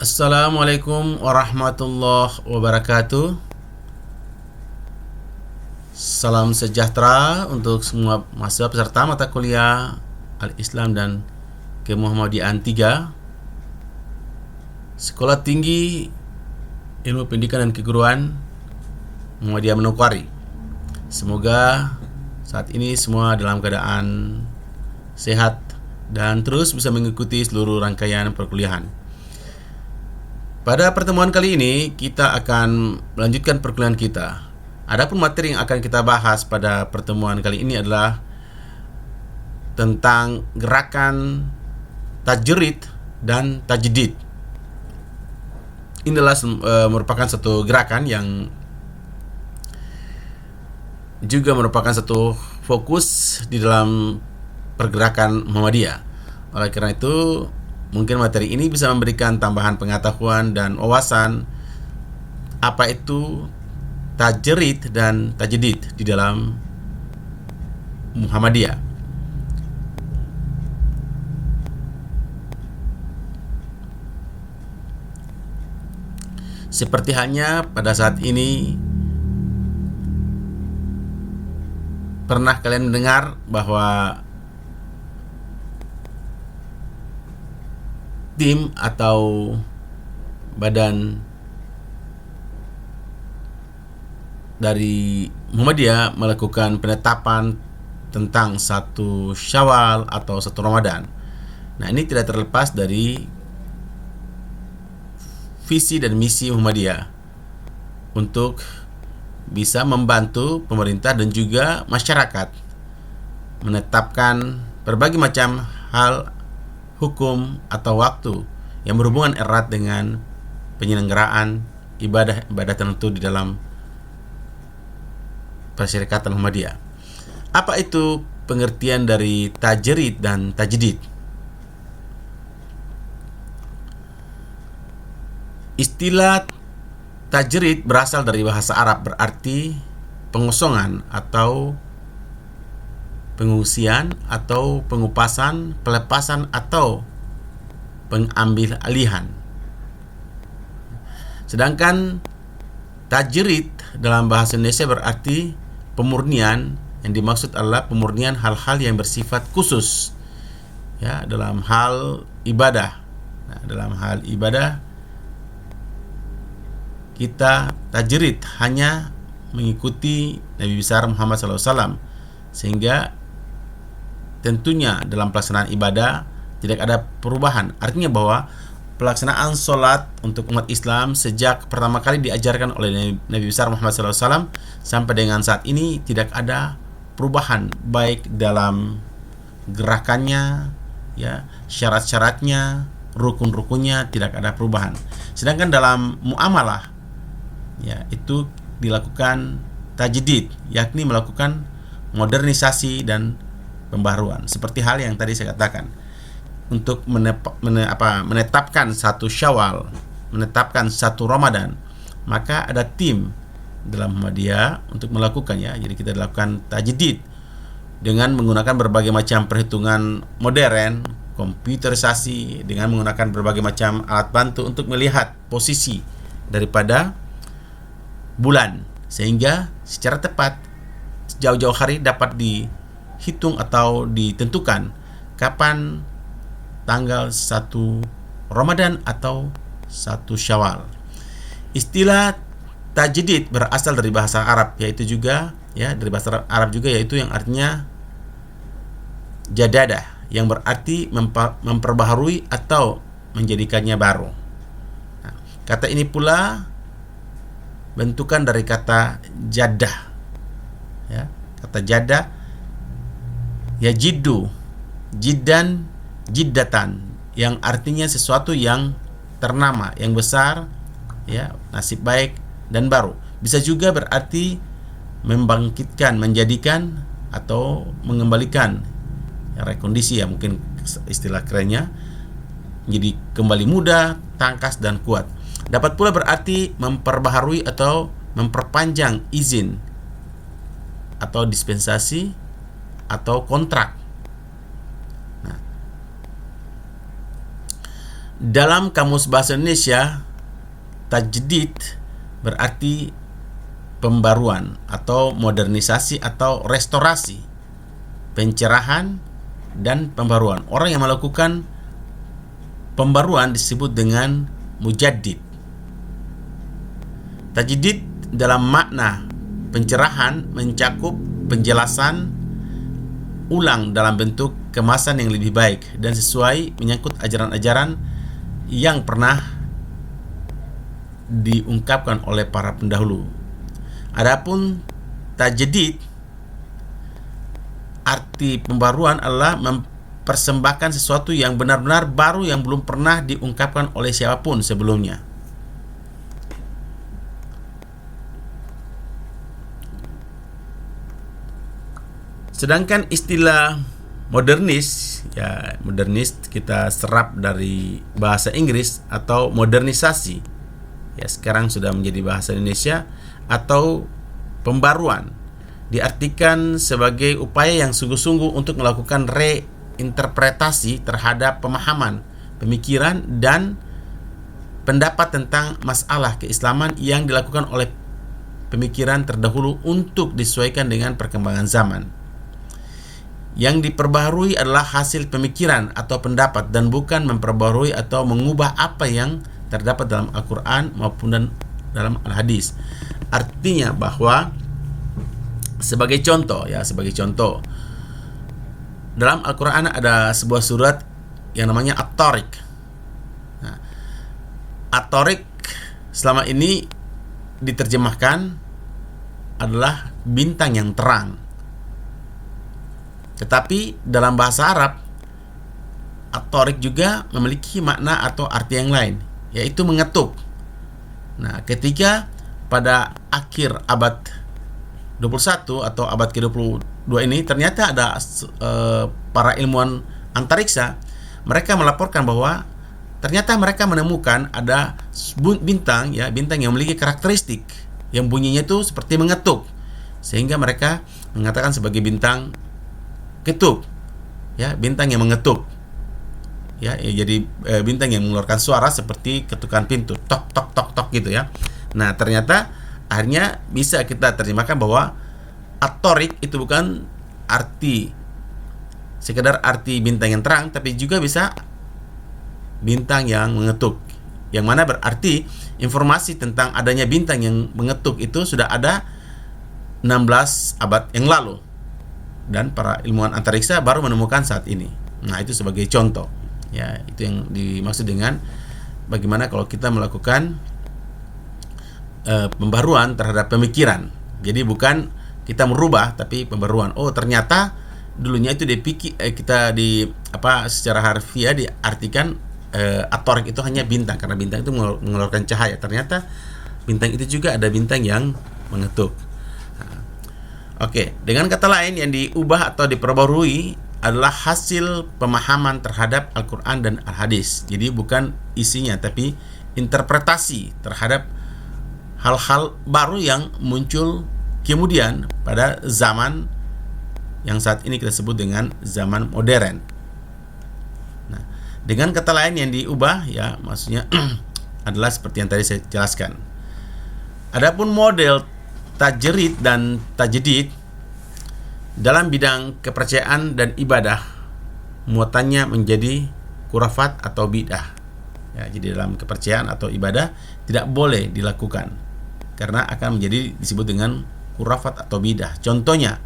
Assalamualaikum warahmatullahi wabarakatuh. Salam sejahtera untuk semua mahasiswa peserta mata kuliah Al-Islam dan Kemuhammadiyaan 3 Sekolah Tinggi Ilmu Pendidikan dan Keguruan Muhammadiyah Manokwari. Semoga saat ini semua dalam keadaan sehat dan terus bisa mengikuti seluruh rangkaian perkuliahan. Pada pertemuan kali ini kita akan melanjutkan perkuliahan kita. Adapun materi yang akan kita bahas pada pertemuan kali ini adalah tentang gerakan tajrid dan tajdid. Ini adalah merupakan satu gerakan yang juga merupakan satu fokus di dalam pergerakan Muhammadiyah. Oleh karena itu, mungkin materi ini bisa memberikan tambahan pengetahuan dan wawasan apa itu tajrid dan tajdid di dalam Muhammadiyah. Seperti halnya pada saat ini pernah kalian mendengar bahwa tim atau badan dari Muhammadiyah melakukan penetapan tentang satu Syawal atau satu Ramadan. Nah, ini tidak terlepas dari visi dan misi Muhammadiyah untuk bisa membantu pemerintah dan juga masyarakat menetapkan berbagai macam hal hukum atau waktu yang berhubungan erat dengan penyelenggaraan ibadah-ibadah tertentu di dalam Persyarikatan Muhammadiyah. Apa itu pengertian dari tajrid dan tajdid? Istilah tajrid berasal dari bahasa Arab, berarti pengosongan atau pengungsian atau pengupasan, pelepasan atau pengambil alihan. Sedangkan tajrid dalam bahasa Indonesia berarti pemurnian, yang dimaksud adalah pemurnian hal-hal yang bersifat khusus ya dalam hal ibadah. Nah, dalam hal ibadah kita tajrid hanya mengikuti Nabi besar Muhammad SAW, sehingga tentunya dalam pelaksanaan ibadah tidak ada perubahan. Artinya bahwa pelaksanaan sholat untuk umat Islam sejak pertama kali diajarkan oleh Nabi besar Muhammad SAW sampai dengan saat ini tidak ada perubahan, baik dalam gerakannya, ya, syarat-syaratnya, rukun-rukunnya tidak ada perubahan. Sedangkan dalam muamalah, ya, itu dilakukan tajdid, yakni melakukan modernisasi dan pembaharuan. Seperti hal yang tadi saya katakan, untuk menetapkan satu Syawal, menetapkan satu Ramadan, maka ada tim dalam Muhammadiyah untuk melakukannya. Jadi kita lakukan tajdid dengan menggunakan berbagai macam perhitungan modern, komputerisasi, dengan menggunakan berbagai macam alat bantu untuk melihat posisi daripada bulan, sehingga secara tepat jauh-jauh hari dapat dihitung atau ditentukan kapan tanggal 1 Ramadan atau 1 Syawal. Istilah tajdid berasal dari bahasa Arab, yaitu juga dari bahasa Arab juga, yaitu yang artinya jadadah, yang berarti memperbaharui atau menjadikannya baru. Nah, kata ini pula bentukan dari kata jadah, ya, kata jadah yajidu, jiddan, jiddatan, yang artinya sesuatu yang ternama, yang besar, ya, nasib baik dan baru. Bisa juga berarti membangkitkan, menjadikan atau mengembalikan, ya, rekondisi, ya, mungkin istilah kerennya, menjadi kembali muda, tangkas dan kuat. Dapat pula berarti memperbaharui atau memperpanjang izin atau dispensasi atau kontrak. Nah, Dalam Kamus Bahasa Indonesia, tajdid berarti pembaruan atau modernisasi atau restorasi, pencerahan dan pembaruan. Orang yang melakukan pembaruan disebut dengan mujaddid. Tajdid dalam makna pencerahan mencakup penjelasan ulang dalam bentuk kemasan yang lebih baik dan sesuai menyangkut ajaran-ajaran yang pernah diungkapkan oleh para pendahulu. Adapun tajdid, arti pembaruan adalah mempersembahkan sesuatu yang benar-benar baru yang belum pernah diungkapkan oleh siapapun sebelumnya. Sedangkan istilah modernis, ya modernis kita serap dari bahasa Inggris atau modernisasi, ya sekarang sudah menjadi bahasa Indonesia, atau pembaruan, diartikan sebagai upaya yang sungguh-sungguh untuk melakukan reinterpretasi terhadap pemahaman, pemikiran dan pendapat tentang masalah keislaman yang dilakukan oleh pemikiran terdahulu untuk disesuaikan dengan perkembangan zaman. Yang diperbaharui adalah hasil pemikiran atau pendapat dan bukan memperbaharui atau mengubah apa yang terdapat dalam Al-Quran maupun dalam Al-Hadis. Artinya bahwa sebagai contoh, dalam Al-Quran ada sebuah surat yang namanya At-Tariq. Nah, At-Tariq selama ini diterjemahkan adalah bintang yang terang. Tetapi dalam bahasa Arab, At-Tariq juga memiliki makna atau arti yang lain, yaitu mengetuk. Nah, ketika pada akhir abad 21 atau abad ke-22 ini ternyata ada para ilmuwan antariksa, mereka melaporkan bahwa ternyata mereka menemukan ada bintang yang memiliki karakteristik yang bunyinya itu seperti mengetuk, sehingga mereka mengatakan sebagai bintang ketuk, ya, bintang yang mengetuk, ya jadi bintang yang mengeluarkan suara seperti ketukan pintu, tok tok tok tok gitu ya. Nah, ternyata akhirnya bisa kita terjemahkan bahwa At-Tariq itu bukan sekedar arti bintang yang terang, tapi juga bisa bintang yang mengetuk, yang mana berarti informasi tentang adanya bintang yang mengetuk itu sudah ada 16 abad yang lalu, dan para ilmuwan antariksa baru menemukan saat ini. Nah, itu sebagai contoh, ya, itu yang dimaksud dengan bagaimana kalau kita melakukan pembaruan terhadap pemikiran. Jadi bukan kita merubah, tapi pembaruan. Oh, ternyata dulunya itu secara harfiah diartikan At-Tariq itu hanya bintang, karena bintang itu mengeluarkan cahaya. Ternyata bintang itu juga ada bintang yang mengetuk. Oke, dengan kata lain, yang diubah atau diperbarui adalah hasil pemahaman terhadap Al-Quran dan Al-Hadis. Jadi bukan isinya, tapi interpretasi terhadap hal-hal baru yang muncul kemudian pada zaman yang saat ini kita sebut dengan zaman modern. Nah, dengan kata lain yang diubah, ya maksudnya adalah seperti yang tadi saya jelaskan. Adapun model tajrid dan tajdid dalam bidang kepercayaan dan ibadah, muatannya menjadi khurafat atau bid'ah. Ya, jadi dalam kepercayaan atau ibadah tidak boleh dilakukan karena akan menjadi disebut dengan khurafat atau bid'ah. Contohnya,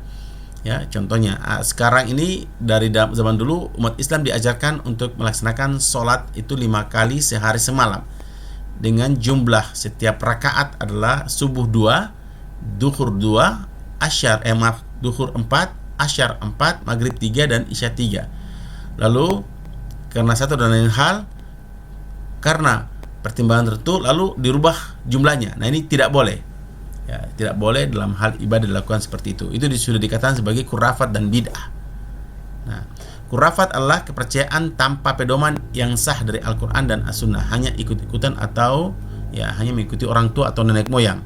sekarang ini dari zaman dulu umat Islam diajarkan untuk melaksanakan sholat itu 5 kali sehari semalam dengan jumlah setiap rakaat adalah subuh 2, duhur 2, duhur 4, asyar 4, maghrib 3 dan isya 3. Lalu karena satu dan lain hal, karena pertimbangan tertentu lalu dirubah jumlahnya. Nah, ini tidak boleh. Ya, tidak boleh dalam hal ibadah dilakukan seperti itu. Itu sudah dikatakan sebagai khurafat dan bid'ah. Nah, khurafat adalah kepercayaan tanpa pedoman yang sah dari Al-Quran dan As-Sunnah, hanya ikut-ikutan atau ya hanya mengikuti orang tua atau nenek moyang.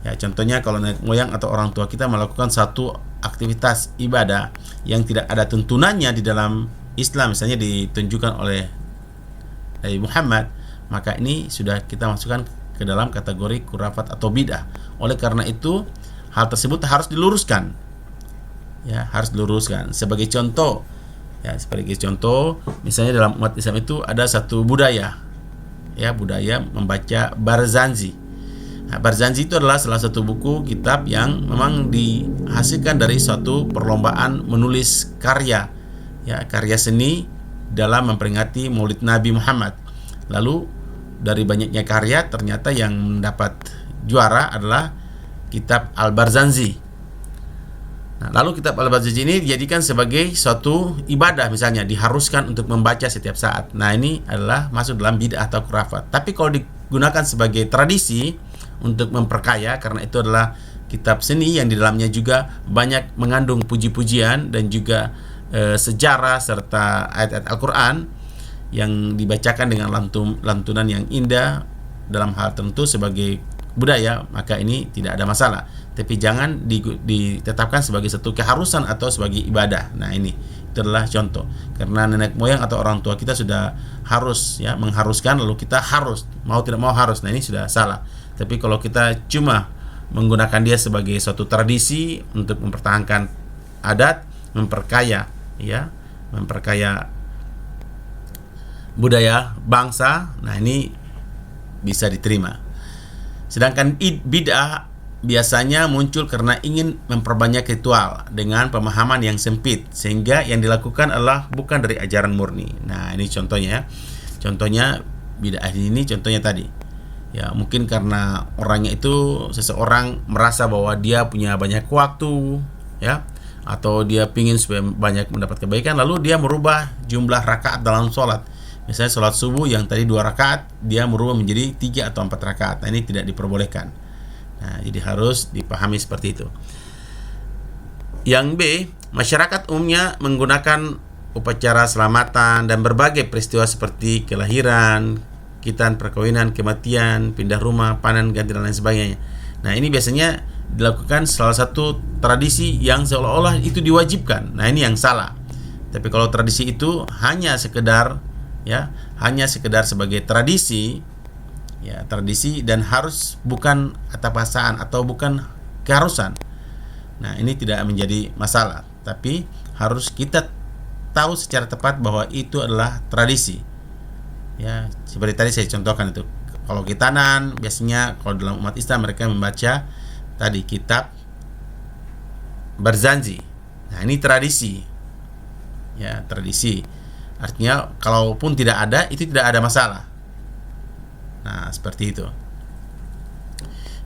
Ya, contohnya kalau nenek moyang atau orang tua kita melakukan satu aktivitas ibadah yang tidak ada tuntunannya di dalam Islam, misalnya ditunjukkan oleh Nabi Muhammad, maka ini sudah kita masukkan ke dalam kategori khurafat atau bid'ah. Oleh karena itu, hal tersebut harus diluruskan. Ya, harus diluruskan. Sebagai contoh, misalnya dalam umat Islam itu ada satu budaya, ya, budaya membaca Barzanji. Nah, Barzanji itu adalah salah satu buku kitab yang memang dihasilkan dari suatu perlombaan menulis karya, ya, karya seni dalam memperingati Maulid Nabi Muhammad. Lalu dari banyaknya karya, ternyata yang mendapat juara adalah kitab Al-Barzanji. Nah, lalu kitab Al-Barzanji ini dijadikan sebagai suatu ibadah, misalnya diharuskan untuk membaca setiap saat. Nah, ini adalah masuk dalam bid'ah atau khurafat. Tapi kalau digunakan sebagai tradisi untuk memperkaya, karena itu adalah kitab seni yang di dalamnya juga banyak mengandung puji-pujian dan juga sejarah serta ayat-ayat Al-Quran yang dibacakan dengan lantunan yang indah dalam hal tertentu sebagai budaya, maka ini tidak ada masalah. Tapi jangan ditetapkan sebagai satu keharusan atau sebagai ibadah. Nah, ini adalah contoh, karena nenek moyang atau orang tua kita sudah harus, ya, mengharuskan, lalu kita harus, mau tidak mau harus. Nah, ini sudah salah. Tapi kalau kita cuma menggunakan dia sebagai suatu tradisi untuk mempertahankan adat, memperkaya, ya, memperkaya budaya bangsa, nah ini bisa diterima. Sedangkan bid'ah biasanya muncul karena ingin memperbanyak ritual dengan pemahaman yang sempit, sehingga yang dilakukan adalah bukan dari ajaran murni. Nah, ini contohnya. Contohnya bid'ah ini, contohnya tadi, ya, mungkin karena orangnya itu, seseorang merasa bahwa dia punya banyak waktu, ya, atau dia ingin supaya banyak mendapat kebaikan, lalu dia merubah jumlah rakaat dalam sholat. Misalnya sholat subuh yang tadi 2 rakaat, dia merubah menjadi 3 atau 4 rakaat. Nah, ini tidak diperbolehkan. Nah, jadi harus dipahami seperti itu. Yang B, masyarakat umumnya menggunakan upacara selamatan dan berbagai peristiwa seperti kelahiran, khitan, perkawinan, kematian, pindah rumah, panen, ganti, dan lain sebagainya. Nah, ini biasanya dilakukan salah satu tradisi yang seolah-olah itu diwajibkan. Nah, ini yang salah. Tapi kalau tradisi itu hanya sekedar, ya, hanya sekedar sebagai tradisi, ya, tradisi, dan harus bukan atapasan atau bukan keharusan. Nah, ini tidak menjadi masalah, tapi harus kita tahu secara tepat bahwa itu adalah tradisi. Ya, seperti tadi saya contohkan itu. Kalau khitanan, biasanya kalau dalam umat Islam mereka membaca tadi kitab Barzanji. Nah, ini tradisi. Ya, tradisi. Artinya kalaupun tidak ada, itu tidak ada masalah. Nah, seperti itu.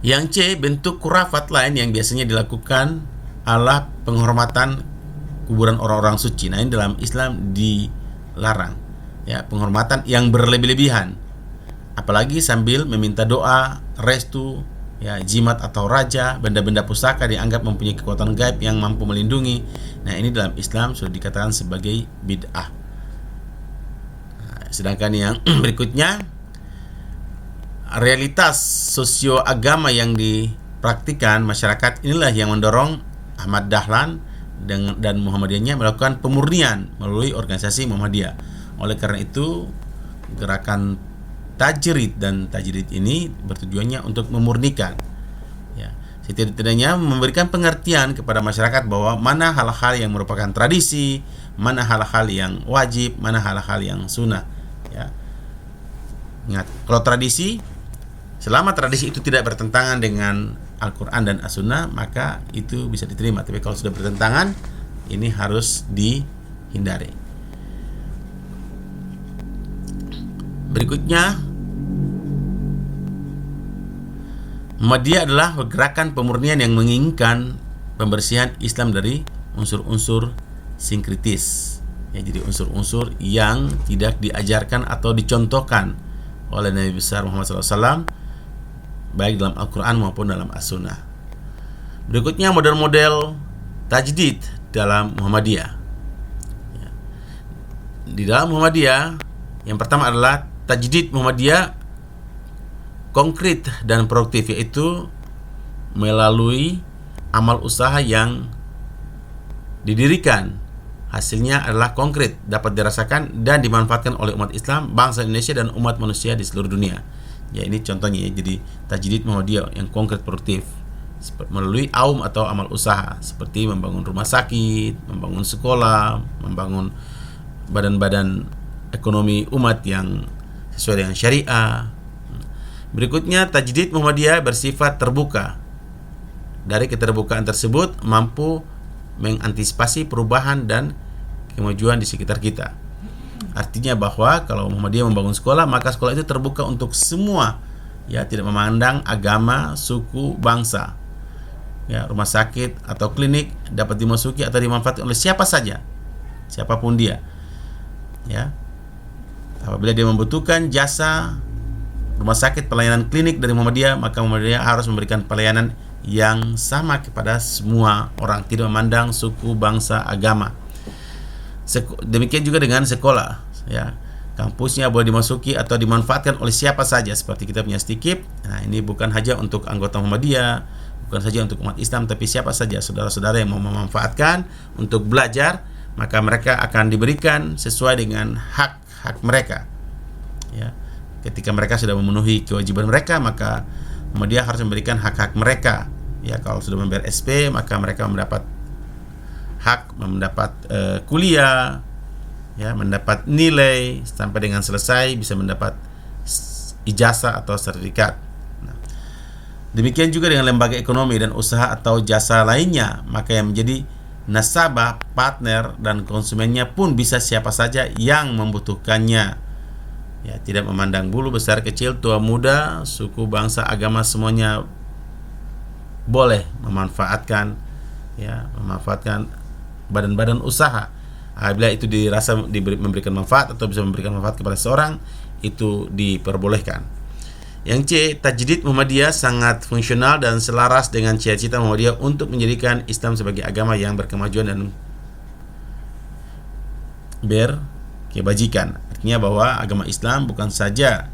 Yang C, bentuk khurafat lain yang biasanya dilakukan adalah penghormatan kuburan orang-orang suci. Nah, ini dalam Islam dilarang. Ya, penghormatan yang berlebih-lebihan. Apalagi sambil meminta doa, restu, ya, jimat atau raja, benda-benda pusaka dianggap mempunyai kekuatan gaib yang mampu melindungi. Nah, ini dalam Islam sudah dikatakan sebagai bid'ah. Nah, sedangkan yang berikutnya, realitas sosio-agama yang dipraktikkan masyarakat inilah yang mendorong Ahmad Dahlan dan Muhammadiyahnya melakukan pemurnian melalui organisasi Muhammadiyah. Oleh karena itu, gerakan tajrid dan tajdid ini bertujuannya untuk memurnikan, ya, setidak-tidaknya memberikan pengertian kepada masyarakat bahwa mana hal-hal yang merupakan tradisi, mana hal-hal yang wajib, mana hal-hal yang sunnah, ya. Ingat, kalau tradisi, selama tradisi itu tidak bertentangan dengan Al-Quran dan As-Sunnah, maka itu bisa diterima. Tapi kalau sudah bertentangan, ini harus dihindari. Berikutnya, Muhammadiyah adalah gerakan pemurnian yang menginginkan pembersihan Islam dari unsur-unsur sinkritis, ya, jadi unsur-unsur yang tidak diajarkan atau dicontohkan oleh Nabi besar Muhammad SAW, baik dalam Al-Quran maupun dalam As-Sunnah. Berikutnya, model-model tajdid dalam Muhammadiyah. Ya. Di dalam Muhammadiyah, yang pertama adalah tajdid Muhammadiyah konkret dan produktif, yaitu melalui amal usaha yang didirikan hasilnya adalah konkret, dapat dirasakan dan dimanfaatkan oleh umat Islam, bangsa Indonesia dan umat manusia di seluruh dunia. Ya, ini contohnya ya. Jadi tajdid Muhammadiyah yang konkret produktif melalui aum atau amal usaha seperti membangun rumah sakit, membangun sekolah, membangun badan-badan ekonomi umat yang sesuai dengan syariah. Berikutnya, tajdid Muhammadiyah bersifat terbuka. Dari keterbukaan tersebut mampu mengantisipasi perubahan dan kemajuan di sekitar kita. Artinya bahwa kalau Muhammadiyah membangun sekolah, maka sekolah itu terbuka untuk semua, ya, tidak memandang agama, suku, bangsa. Ya, rumah sakit atau klinik dapat dimasuki atau dimanfaatkan oleh siapa saja, siapapun dia. Ya. Apabila dia membutuhkan jasa rumah sakit, pelayanan klinik dari Muhammadiyah, maka Muhammadiyah harus memberikan pelayanan yang sama kepada semua orang, tidak memandang suku, bangsa, agama. Demikian juga dengan sekolah, ya. Kampusnya boleh dimasuki atau dimanfaatkan oleh siapa saja, seperti kita punya Stikip. Nah, ini bukan hanya untuk anggota Muhammadiyah, bukan saja untuk umat Islam, tapi siapa saja saudara-saudara yang mau memanfaatkan untuk belajar, maka mereka akan diberikan sesuai dengan hak mereka. Ya. Ketika mereka sudah memenuhi kewajiban mereka, maka Muhammadiyah harus memberikan hak-hak mereka. Ya, kalau sudah membayar SP, maka mereka mendapat hak mendapat kuliah, ya, mendapat nilai sampai dengan selesai, bisa mendapat ijazah atau sertifikat. Nah, demikian juga dengan lembaga ekonomi dan usaha atau jasa lainnya, maka yang menjadi nasabah, partner, dan konsumennya pun bisa siapa saja yang membutuhkannya. Ya, tidak memandang bulu, besar, kecil, tua, muda, suku, bangsa, agama, semuanya boleh memanfaatkan, ya, memanfaatkan badan-badan usaha. Bila itu dirasa memberikan manfaat atau bisa memberikan manfaat kepada seorang, itu diperbolehkan. Yang C, tajdid Muhammadiyah sangat fungsional dan selaras dengan cita-cita Muhammadiyah untuk menjadikan Islam sebagai agama yang berkemajuan dan berkebajikan. Artinya bahwa agama Islam bukan saja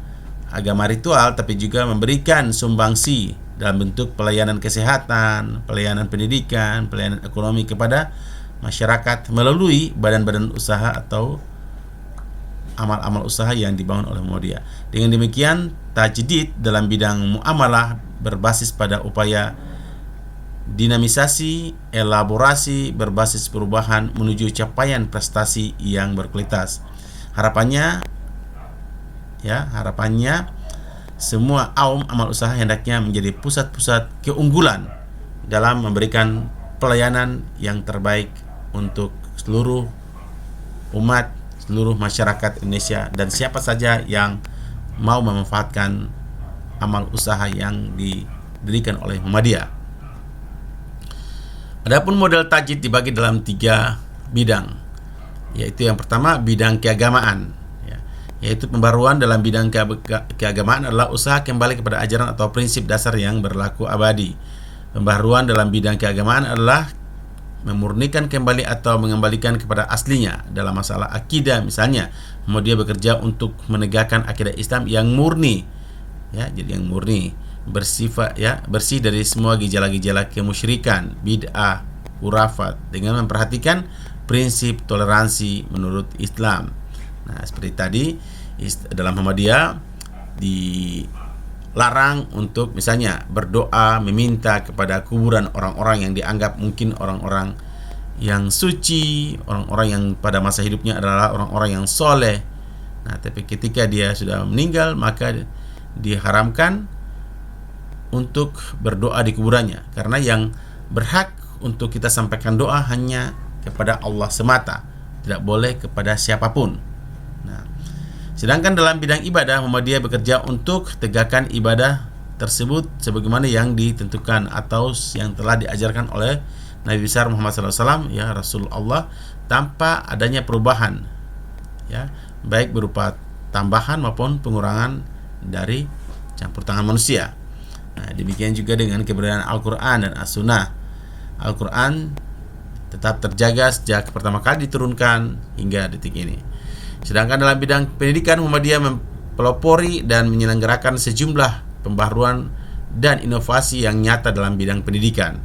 agama ritual, tapi juga memberikan sumbangsi dalam bentuk pelayanan kesehatan, pelayanan pendidikan, pelayanan ekonomi kepada masyarakat melalui badan-badan usaha atau amal-amal usaha yang dibangun oleh Muhammadiyah. Dengan demikian, tajdid dalam bidang muamalah berbasis pada upaya dinamisasi, elaborasi berbasis perubahan menuju capaian prestasi yang berkualitas. Harapannya semua aum amal usaha hendaknya menjadi pusat-pusat keunggulan dalam memberikan pelayanan yang terbaik untuk seluruh umat, seluruh masyarakat Indonesia, dan siapa saja yang mau memanfaatkan amal usaha yang didirikan oleh Muhammadiyah. Adapun model tajdid dibagi dalam 3 bidang, yaitu yang pertama bidang keagamaan, ya, yaitu pembaruan dalam bidang keagamaan adalah usaha kembali kepada ajaran atau prinsip dasar yang berlaku abadi. Pembaruan dalam bidang keagamaan adalah memurnikan kembali atau mengembalikan kepada aslinya dalam masalah akidah. Misalnya, Muhammadiyah bekerja untuk menegakkan akidah Islam yang murni, ya, jadi yang murni, bersifat, ya, bersih dari semua gejala-gejala kemusyrikan, bid'ah, khurafat, dengan memperhatikan prinsip toleransi menurut Islam. Nah, seperti tadi dalam Muhammadiyah dilarang untuk misalnya berdoa meminta kepada kuburan orang-orang yang dianggap mungkin orang-orang yang suci, orang-orang yang pada masa hidupnya adalah orang-orang yang soleh. Nah, tapi ketika dia sudah meninggal, maka diharamkan untuk berdoa di kuburannya, karena yang berhak untuk kita sampaikan doa hanya kepada Allah semata, tidak boleh kepada siapapun. Nah, sedangkan dalam bidang ibadah, Muhammadiyah bekerja untuk tegakkan ibadah tersebut sebagaimana yang ditentukan atau yang telah diajarkan oleh Nabi besar Muhammad SAW, ya, Rasulullah, tanpa adanya perubahan, ya, baik berupa tambahan maupun pengurangan dari campur tangan manusia. Nah, demikian juga dengan keberadaan Al-Quran dan As-Sunnah. Al-Quran tetap terjaga sejak pertama kali diturunkan hingga detik ini. Sedangkan dalam bidang pendidikan, Muhammadiyah mempelopori dan menyelenggarakan sejumlah pembaharuan dan inovasi yang nyata dalam bidang pendidikan.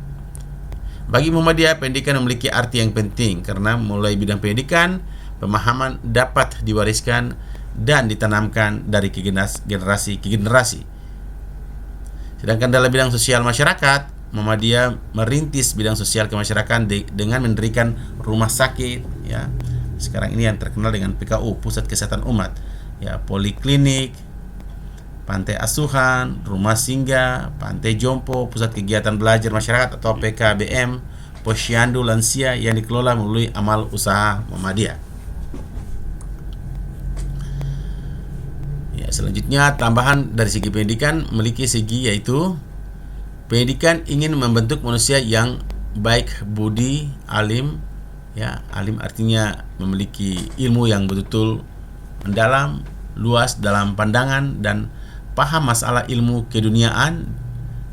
Bagi Muhammadiyah, pendidikan memiliki arti yang penting karena mulai bidang pendidikan, pemahaman dapat diwariskan dan ditanamkan dari generasi ke generasi. Sedangkan dalam bidang sosial masyarakat, Muhammadiyah merintis bidang sosial kemasyarakatan dengan mendirikan rumah sakit, ya. Sekarang ini yang terkenal dengan PKU, Pusat Kesehatan Umat, ya, poliklinik, pantai asuhan, rumah singgah, pantai jompo, pusat kegiatan belajar masyarakat atau PKBM, posyandu lansia yang dikelola melalui amal usaha Muhammadiyah. Ya, selanjutnya tambahan dari segi pendidikan memiliki segi yaitu pendidikan ingin membentuk manusia yang baik budi, alim, ya, alim artinya memiliki ilmu yang betul-betul mendalam, luas dalam pandangan dan paham masalah ilmu keduniaan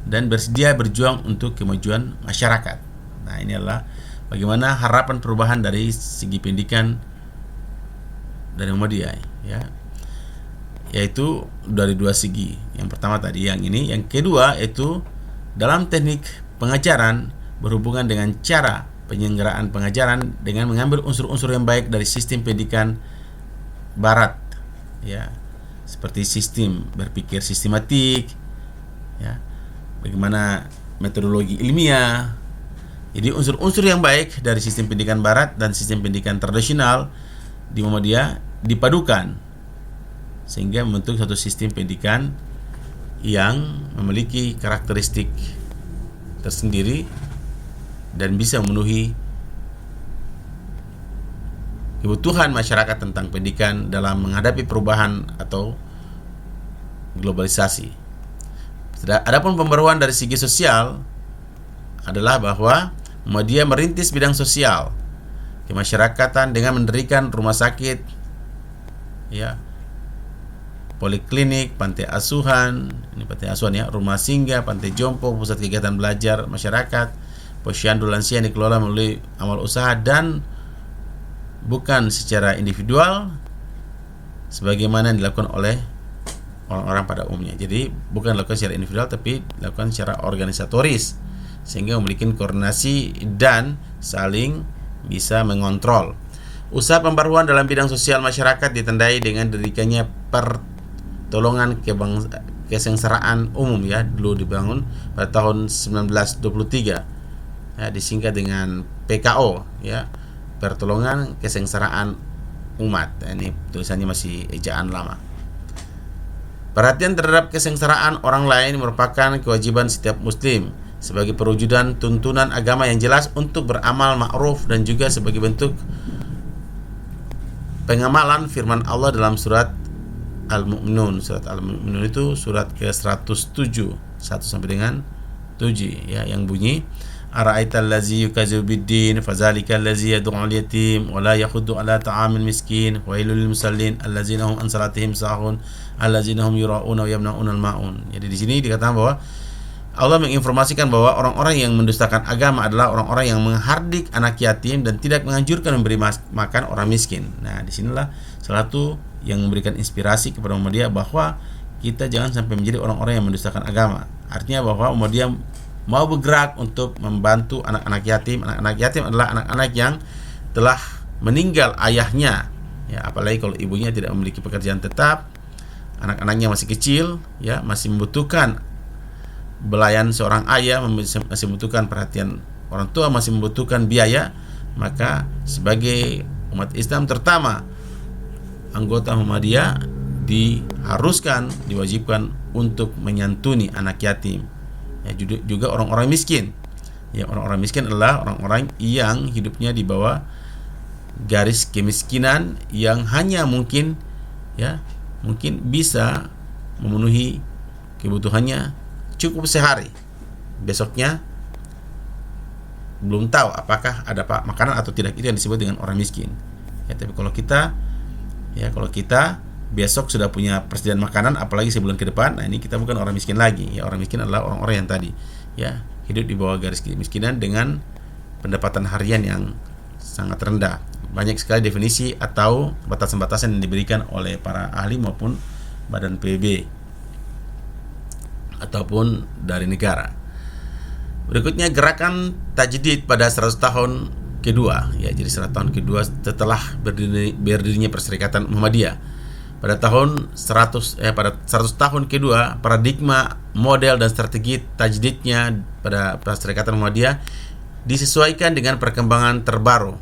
dan bersedia berjuang untuk kemajuan masyarakat. Nah, ini adalah bagaimana harapan perubahan dari segi pendidikan dari Muhammadiyah, ya. Yaitu dari dua segi. Yang pertama tadi yang ini, yang kedua yaitu dalam teknik pengajaran berhubungan dengan cara penyelenggaraan pengajaran dengan mengambil unsur-unsur yang baik dari sistem pendidikan barat, ya. Seperti sistem berpikir sistematik, ya, bagaimana metodologi ilmiah. Jadi unsur-unsur yang baik dari sistem pendidikan barat dan sistem pendidikan tradisional di Muhammadiyah dipadukan sehingga membentuk satu sistem pendidikan yang memiliki karakteristik tersendiri dan bisa memenuhi kebutuhan masyarakat tentang pendidikan dalam menghadapi perubahan atau globalisasi. Adapun pembaruan dari segi sosial adalah bahwa Muhammadiyah merintis bidang sosial kemasyarakatan dengan mendirikan rumah sakit, ya, poliklinik, pantai asuhan, ini pantai asuhan, ya, rumah singgah, pantai jompo, pusat kegiatan belajar masyarakat, posyandu lansia yang dikelola melalui amal usaha dan bukan secara individual sebagaimana yang dilakukan oleh orang-orang pada umumnya. Jadi bukan dilakukan secara individual tapi dilakukan secara organisatoris sehingga memiliki koordinasi dan saling bisa mengontrol. Usaha pembaruan dalam bidang sosial masyarakat ditandai dengan didirikannya pertolongan kesengsaraan umum, ya, dulu dibangun pada tahun 1923, ya, disingkat dengan PKO, ya, pertolongan kesengsaraan umat. Ini tulisannya masih ejaan lama. Perhatian terhadap kesengsaraan orang lain merupakan kewajiban setiap muslim sebagai perwujudan tuntunan agama yang jelas untuk beramal ma'ruf dan juga sebagai bentuk pengamalan firman Allah dalam surat Al-Mu'minun. Surat Al-Mu'minun itu surat ke-107, 1 sampai dengan 7, ya, yang bunyi ara'aital ladzi yukadzibu bid-din fadzalikal ladzi yad'ul yatim wa la yakhuddu ala ta'amil miskin wailul lil musallin allazina hum an salatihim sahun allazina hum yura'una wa yamna'una al-ma'un. Jadi di sini dikatakan bahwa Allah menginformasikan bahwa orang-orang yang mendustakan agama adalah orang-orang yang menghardik anak yatim dan tidak menganjurkan memberi makan orang miskin. Nah, disinilah salah satu yang memberikan inspirasi kepada Muhammadiyah bahwa kita jangan sampai menjadi orang-orang yang mendustakan agama. Artinya bahwa Muhammadiyah mau bergerak untuk membantu anak-anak yatim. Anak-anak yatim adalah anak-anak yang telah meninggal ayahnya, ya, apalagi kalau ibunya tidak memiliki pekerjaan tetap, anak-anaknya masih kecil, ya, masih membutuhkan belayan seorang ayah, masih membutuhkan perhatian orang tua, masih membutuhkan biaya. Maka sebagai umat Islam terutama anggota Muhammadiyah diharuskan, diwajibkan untuk menyantuni anak yatim, ya, juga orang-orang miskin. Ya, orang-orang miskin adalah orang-orang yang hidupnya di bawah garis kemiskinan yang hanya mungkin, ya, mungkin bisa memenuhi kebutuhannya cukup sehari. Besoknya belum tahu apakah ada makanan atau tidak. Itu yang disebut dengan orang miskin. Ya, tapi kalau kita besok sudah punya persediaan makanan, apalagi sebulan ke depan, nah ini kita bukan orang miskin lagi. Ya, orang miskin adalah orang-orang yang tadi, ya, hidup di bawah garis kemiskinan dengan pendapatan harian yang sangat rendah. Banyak sekali definisi atau batasan-batasan yang diberikan oleh para ahli maupun badan PBB ataupun dari negara. Berikutnya gerakan tajdid pada 100 tahun kedua, ya, jadi 100 tahun kedua setelah berdirinya Perserikatan Muhammadiyah. Pada 100 tahun kedua, paradigma, model dan strategi tajdidnya pada Perserikatan Muhammadiyah disesuaikan dengan perkembangan terbaru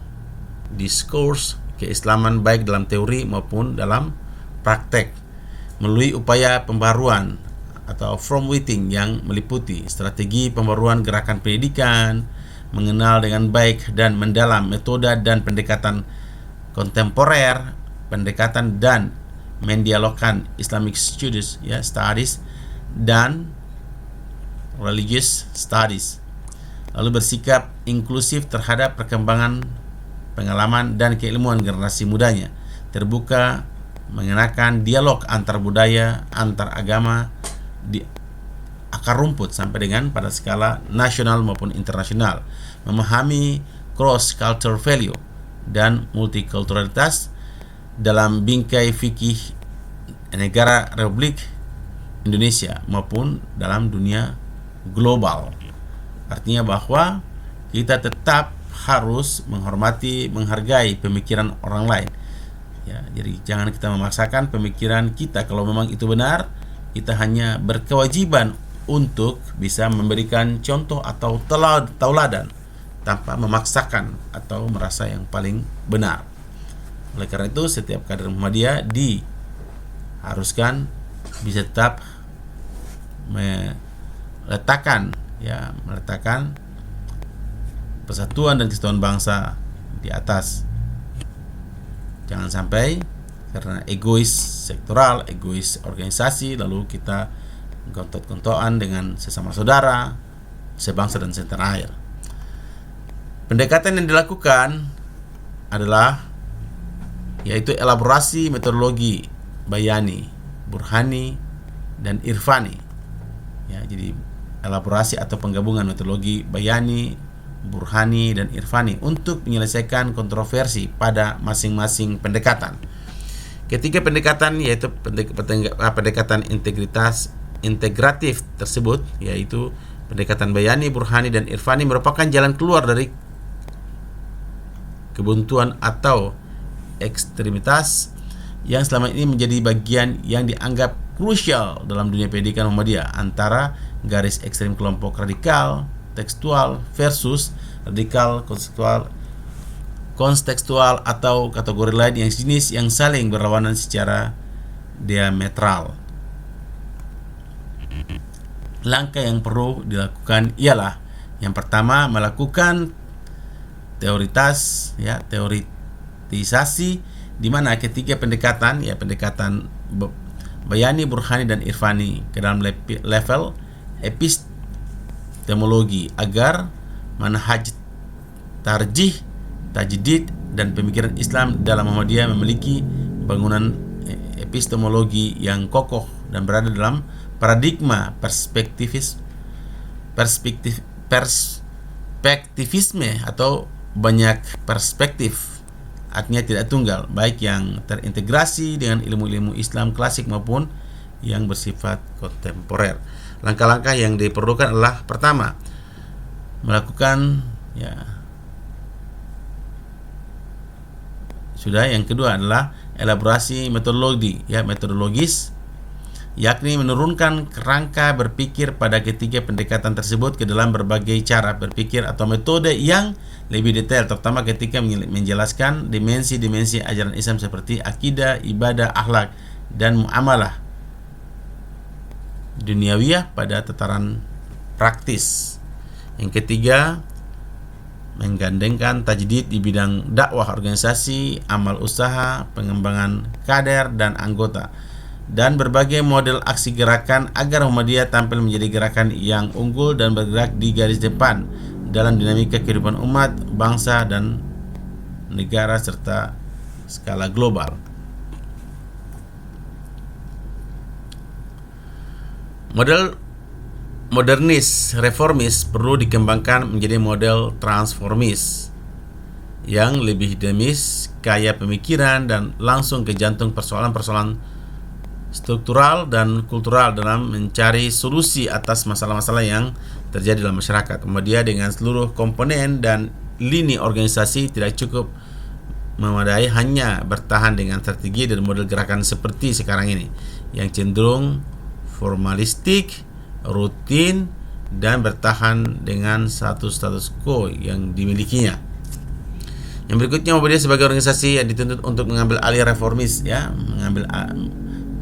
diskurs keislaman baik dalam teori maupun dalam praktek melalui upaya pembaruan atau from within yang meliputi strategi pembaruan gerakan pendidikan, mengenal dengan baik dan mendalam metode dan pendekatan kontemporer, pendekatan dan mendialogkan Islamic Studies, ya, studies dan religious studies. Lalu bersikap inklusif terhadap perkembangan pengalaman dan keilmuan generasi mudanya, terbuka, mengenakan dialog antar budaya, antar agama di akar rumput sampai dengan pada skala nasional maupun internasional, memahami cross cultural value dan multikulturalitas dalam bingkai fikih negara Republik Indonesia maupun dalam dunia global. Artinya bahwa kita tetap harus menghormati, menghargai pemikiran orang lain. Ya, jadi jangan kita memaksakan pemikiran kita. Kalau memang itu benar, kita hanya berkewajiban untuk bisa memberikan contoh atau tauladan tanpa memaksakan atau merasa yang paling benar. Oleh karena itu, setiap kader Muhammadiyah diharuskan bisa tetap meletakkan persatuan dan kesatuan bangsa di atas. Jangan sampai karena egois sektoral, egois organisasi, lalu kita gontot-gontokan dengan sesama saudara, sebangsa dan setanah air. Pendekatan yang dilakukan adalah yaitu elaborasi metodologi bayani, burhani, dan irfani. Ya, jadi elaborasi atau penggabungan metodologi bayani, burhani, dan irfani untuk menyelesaikan kontroversi pada masing-masing pendekatan. Ketiga pendekatan yaitu pendekatan integratif tersebut, yaitu pendekatan bayani, burhani, dan irfani merupakan jalan keluar dari kebuntuan atau ekstremitas yang selama ini menjadi bagian yang dianggap krusial dalam dunia pendidikan Muhammadiyah, antara garis ekstrem kelompok radikal tekstual versus radikal kontekstual atau kategori lain yang jenis yang saling berlawanan secara diametral. Langkah yang perlu dilakukan ialah yang pertama, melakukan teoritisasi di mana ketiga pendekatan, pendekatan bayani, burhani, dan irfani ke dalam level epistemologi agar manhaj tarjih, tajdid, dan pemikiran Islam dalam Muhammadiyah memiliki bangunan epistemologi yang kokoh dan berada dalam paradigma perspektifisme atau banyak perspektif, artinya tidak tunggal, baik yang terintegrasi dengan ilmu-ilmu Islam klasik maupun yang bersifat kontemporer. Langkah-langkah yang diperlukan adalah pertama, melakukan yang kedua adalah elaborasi metodologis, yakni menurunkan kerangka berpikir pada ketiga pendekatan tersebut ke dalam berbagai cara berpikir atau metode yang lebih detail, terutama ketika menjelaskan dimensi-dimensi ajaran Islam seperti akidah, ibadah, akhlak, dan muamalah duniawiyah pada tataran praktis. Yang ketiga, menggandengkan tajdid di bidang dakwah organisasi, amal usaha, pengembangan kader dan anggota, dan berbagai model aksi gerakan agar Muhammadiyah tampil menjadi gerakan yang unggul dan bergerak di garis depan dalam dinamika kehidupan umat, bangsa, dan negara serta skala global. Model modernis reformis perlu dikembangkan menjadi model transformis yang lebih dinamis, kaya pemikiran, dan langsung ke jantung persoalan-persoalan struktural dan kultural dalam mencari solusi atas masalah-masalah yang terjadi dalam masyarakat. Muhammadiyah dengan seluruh komponen dan lini organisasi tidak cukup memadai hanya bertahan dengan strategi dan model gerakan seperti sekarang ini yang cenderung formalistik, rutin, dan bertahan dengan satu status quo yang dimilikinya. Yang berikutnya, Muhammadiyah sebagai organisasi yang dituntut untuk mengambil alih reformis,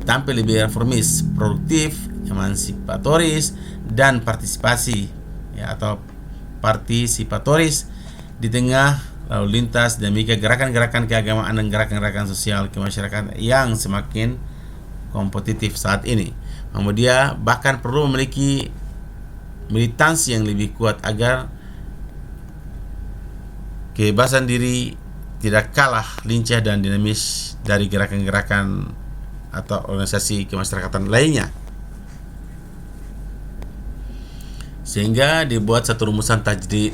tampil lebih reformis, produktif, emansipatoris, dan partisipasi, atau partisipatoris di tengah lalu lintas dinamika gerakan-gerakan keagamaan dan gerakan-gerakan sosial kemasyarakatan yang semakin kompetitif saat ini. Muhammadiyah bahkan perlu memiliki militansi yang lebih kuat agar kebebasan diri tidak kalah lincah dan dinamis dari gerakan-gerakan atau organisasi kemasyarakatan lainnya. Sehingga dibuat satu rumusan tajdid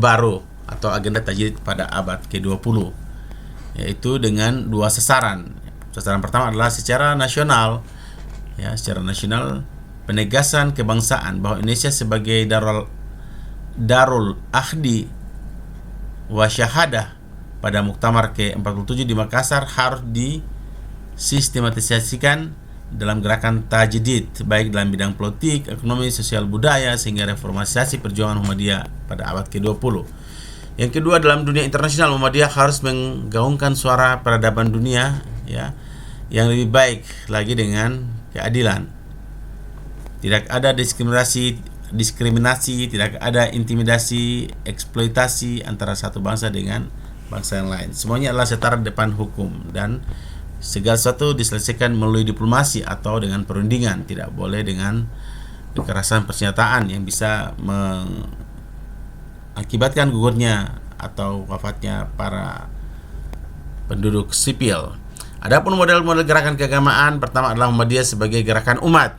baru atau agenda tajdid pada abad ke-20, yaitu dengan dua sasaran. Sasaran pertama adalah secara nasional, penegasan kebangsaan bahwa Indonesia sebagai darul ahdi wa syahadah pada Muktamar ke-47 di Makassar harus disistematisasikan dalam gerakan tajdid, baik dalam bidang politik, ekonomi, sosial, budaya, sehingga reformasi perjuangan Muhammadiyah pada abad ke-20. Yang kedua, dalam dunia internasional, Muhammadiyah harus menggaungkan suara peradaban dunia, yang lebih baik lagi dengan keadilan. Tidak ada diskriminasi, tidak ada intimidasi, eksploitasi antara satu bangsa dengan bangsa yang lain. Semuanya adalah setara di depan hukum dan segala sesuatu diselesaikan melalui diplomasi atau dengan perundingan. Tidak boleh dengan kekerasan persenjataan yang bisa mengakibatkan gugurnya atau wafatnya para penduduk sipil. Adapun model-model gerakan keagamaan, pertama adalah Muhammadiyah sebagai gerakan umat.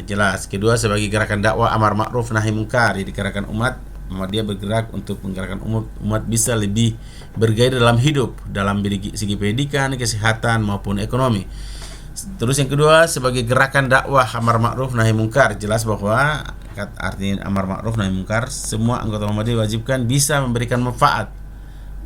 Jelas. Kedua, sebagai gerakan dakwah amar ma'ruf nahi munkar. Jadi gerakan umat, Muhammadiyah bergerak untuk menggerakkan umat bisa lebih bergairah dalam hidup, dalam segi pendidikan, kesehatan maupun ekonomi. Terus yang kedua, sebagai gerakan dakwah amar ma'ruf nahi munkar. Jelas bahwa artinya amar ma'ruf nahi munkar, semua anggota Muhammadiyah diwajibkan bisa memberikan manfaat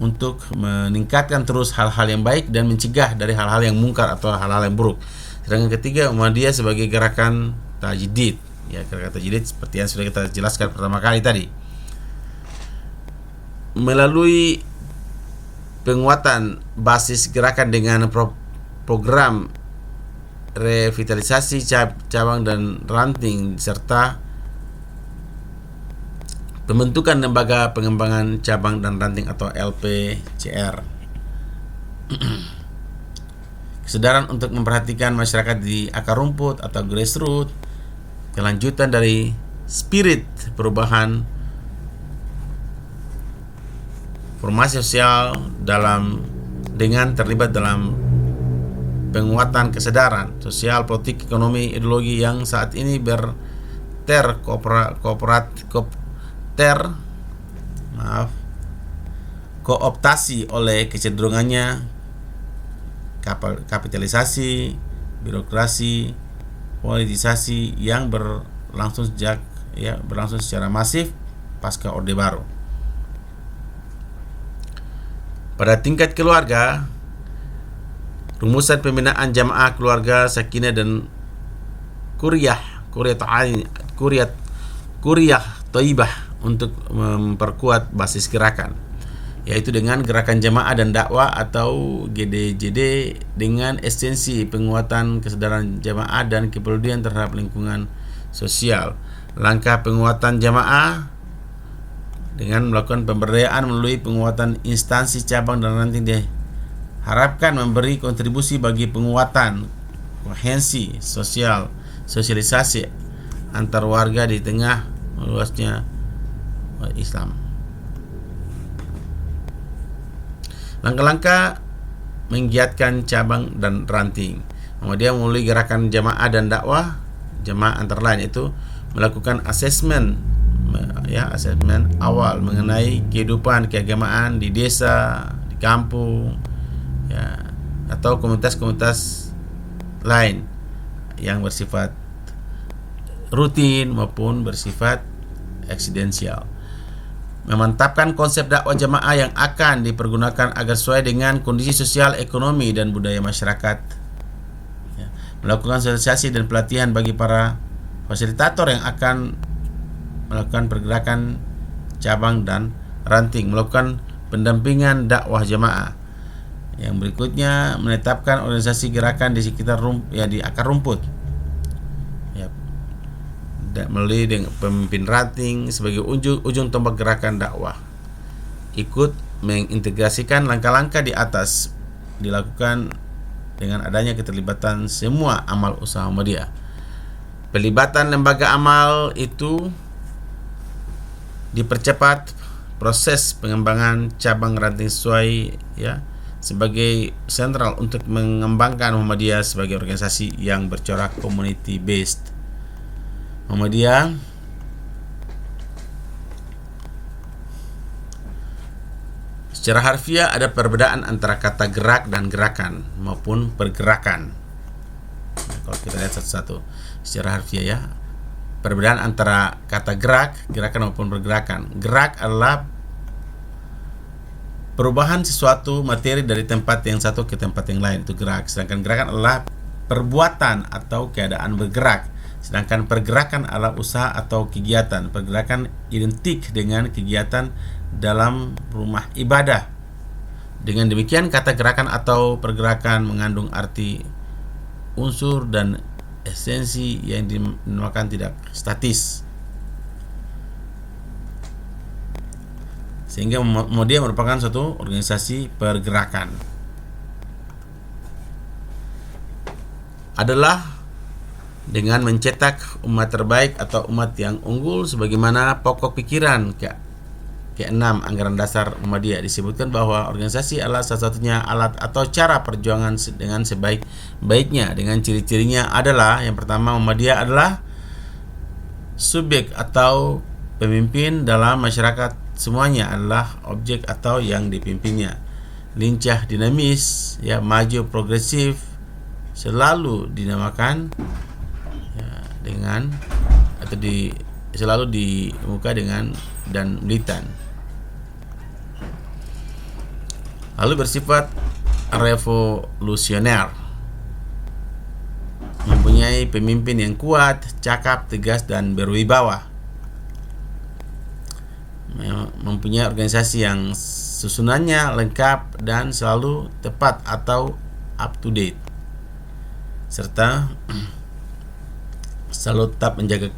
untuk meningkatkan terus hal-hal yang baik dan mencegah dari hal-hal yang mungkar atau hal-hal yang buruk. Sedangkan ketiga, Muhammadiyah sebagai gerakan tajdid. Gerakan tajdid seperti yang sudah kita jelaskan pertama kali tadi. Melalui penguatan basis gerakan dengan program revitalisasi cabang dan ranting serta pembentukan lembaga pengembangan cabang dan ranting atau LPCR. Kesadaran untuk memperhatikan masyarakat di akar rumput atau grassroots, kelanjutan dari spirit perubahan formasi sosial dengan terlibat dalam penguatan kesadaran sosial, politik, ekonomi, ideologi yang saat ini kooptasi oleh kecenderungannya kapitalisasi, birokrasi, politisasi yang berlangsung secara masif pasca Orde Baru. Pada tingkat keluarga, rumusan pembinaan jamaah keluarga sakinah dan kuryah thayyibah untuk memperkuat basis gerakan, yaitu dengan gerakan jamaah dan dakwah atau GDJD dengan esensi penguatan kesadaran jamaah dan kepedulian terhadap lingkungan sosial. Langkah penguatan jamaah dengan melakukan pemberdayaan melalui penguatan instansi cabang dan ranting diharapkan memberi kontribusi bagi penguatan koherensi sosialisasi antar warga di tengah meluasnya Islam. Langkah-langkah menggiatkan cabang dan ranting. Kemudian melalui gerakan jamaah dan dakwah jamaah antara lain itu melakukan asesmen awal mengenai kehidupan keagamaan di desa, di kampung, atau komunitas-komunitas lain yang bersifat rutin maupun bersifat eksidensial. Memantapkan konsep dakwah jamaah yang akan dipergunakan agar sesuai dengan kondisi sosial, ekonomi, dan budaya masyarakat. Melakukan sosialisasi dan pelatihan bagi para fasilitator yang akan melakukan pergerakan cabang dan ranting, melakukan pendampingan dakwah jamaah. Yang berikutnya, menetapkan organisasi gerakan di sekitar di akar rumput, melalui dengan pemimpin ranting sebagai ujung tombak gerakan dakwah. Ikut mengintegrasikan langkah-langkah di atas dilakukan dengan adanya keterlibatan semua amal usaha Muhammadiyah. Pelibatan lembaga amal itu dipercepat proses pengembangan cabang ranting sesuai sebagai sentral untuk mengembangkan Muhammadiyah sebagai organisasi yang bercorak community based. Muhammadiyah secara harfiah ada perbedaan antara kata gerak dan gerakan maupun pergerakan. Kalau kita lihat satu-satu secara harfiah perbedaan antara kata gerak, gerakan maupun pergerakan. Gerak adalah perubahan sesuatu materi dari tempat yang satu ke tempat yang lain, itu gerak. Sedangkan gerakan adalah perbuatan atau keadaan bergerak. Sedangkan pergerakan adalah usaha atau kegiatan. Pergerakan identik dengan kegiatan dalam rumah ibadah. Dengan demikian, kata gerakan atau pergerakan mengandung arti unsur dan esensi yang dinamakan tidak statis, sehingga Muhammadiyah merupakan suatu organisasi pergerakan. Adalah dengan mencetak umat terbaik atau umat yang unggul sebagaimana pokok pikiran ke-6 anggaran dasar Muhammadiyah. Disebutkan bahwa organisasi adalah satu-satunya alat atau cara perjuangan dengan sebaik-baiknya. Dengan ciri-cirinya adalah, yang pertama, Muhammadiyah adalah subjek atau pemimpin dalam masyarakat. Semuanya adalah objek atau yang dipimpinnya. Lincah, dinamis, maju, progresif, selalu dinamakan dengan atau selalu di muka dengan dan militan. Lalu bersifat revolusioner, mempunyai pemimpin yang kuat, cakap, tegas, dan berwibawa. Mempunyai organisasi yang susunannya lengkap dan selalu tepat atau up to date, serta selalu tetap menjaga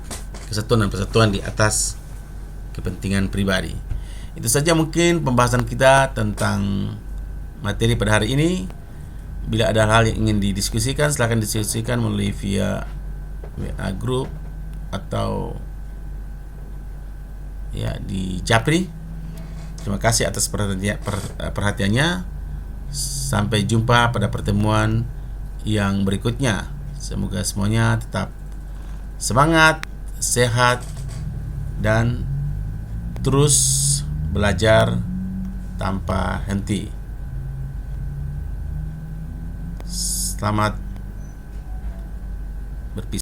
kesatuan dan persatuan di atas kepentingan pribadi. Itu saja mungkin pembahasan kita tentang materi pada hari ini. Bila ada hal yang ingin didiskusikan, silakan didiskusikan melalui via WA group atau di Japri. Terima kasih atas perhatiannya. Sampai jumpa pada pertemuan yang berikutnya. Semoga semuanya tetap semangat, sehat, dan terus belajar tanpa henti. Selamat berpisah.